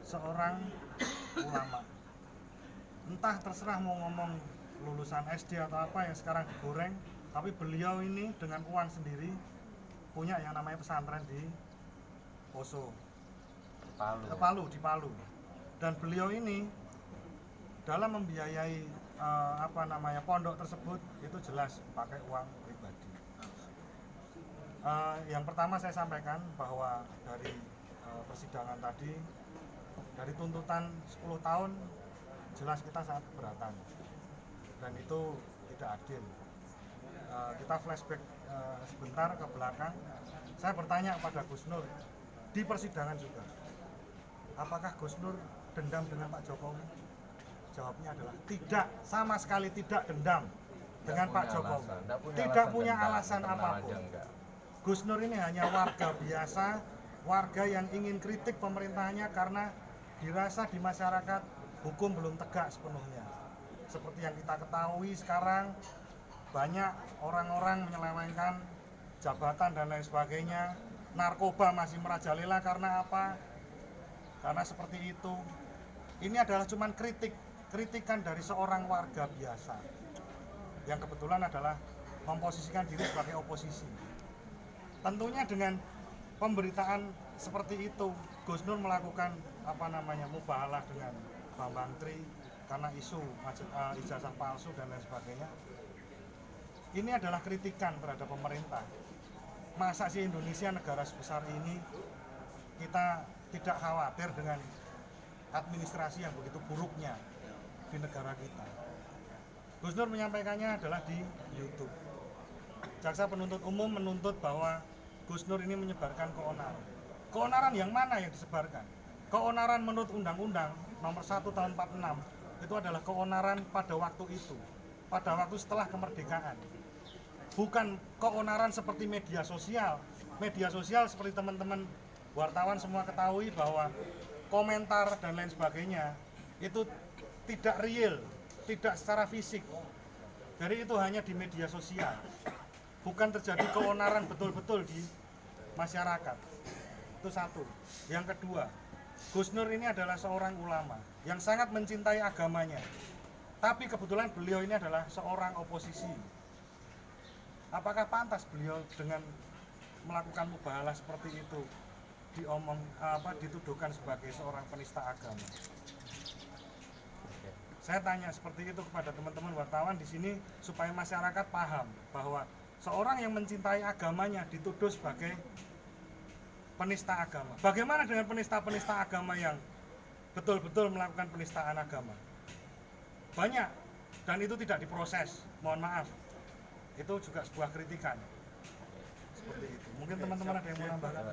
seorang ulama. Entah terserah mau ngomong lulusan SD atau apa yang sekarang digoreng, tapi beliau ini dengan uang sendiri punya yang namanya pesantren di Poso, di Palu. Dan beliau ini dalam membiayai pondok tersebut itu jelas pakai uang pribadi. Yang pertama saya sampaikan bahwa dari persidangan tadi, dari tuntutan 10 tahun jelas kita sangat keberatan dan itu tidak adil. Kita flashback sebentar ke belakang. Saya bertanya kepada Gus Nur di persidangan juga, apakah Gus Nur dendam dengan Pak Jokowi? Jawabnya adalah tidak, sama sekali tidak dendam dengan Pak Jokowi. Tidak punya alasan apapun. Gus Nur ini hanya warga biasa, warga yang ingin kritik pemerintahnya karena dirasa di masyarakat hukum belum tegak sepenuhnya. Seperti yang kita ketahui sekarang, banyak orang-orang menyelewengkan jabatan dan lain sebagainya. Narkoba masih merajalela karena apa? Karena seperti itu. Ini adalah cuman kritikan dari seorang warga biasa yang kebetulan adalah memposisikan diri sebagai oposisi. Tentunya dengan pemberitaan seperti itu, Gus Nur melakukan mubahalah dengan Bambang Tri karena isu ijazah palsu dan lain sebagainya. Ini adalah kritikan terhadap pemerintah. Masa sih Indonesia, negara sebesar ini, kita tidak khawatir dengan administrasi yang begitu buruknya di negara kita. Gus Nur menyampaikannya adalah di YouTube. Jaksa penuntut umum menuntut bahwa Gus Nur ini menyebarkan keonaran. Keonaran yang mana yang disebarkan? Keonaran menurut Undang-Undang nomor 1 tahun 46 itu adalah keonaran pada waktu itu, pada waktu setelah kemerdekaan. Bukan keonaran seperti media sosial. Media sosial seperti teman-teman wartawan semua ketahui bahwa komentar dan lain sebagainya itu tidak real, tidak secara fisik. Jadi itu hanya di media sosial. Bukan terjadi keonaran betul-betul di masyarakat. Itu satu. Yang kedua, Gus Nur ini adalah seorang ulama yang sangat mencintai agamanya. Tapi kebetulan beliau ini adalah seorang oposisi. Apakah pantas beliau dengan melakukan mubahalah seperti itu dituduhkan sebagai seorang penista agama? Saya tanya seperti itu kepada teman-teman wartawan di sini supaya masyarakat paham bahwa seorang yang mencintai agamanya dituduh sebagai penista agama. Bagaimana dengan penista-penista agama yang betul-betul melakukan penistaan agama? Banyak, dan itu tidak diproses. Mohon maaf. Itu juga sebuah kritikan. Seperti itu. Mungkin teman-teman ada yang mau nambahkan?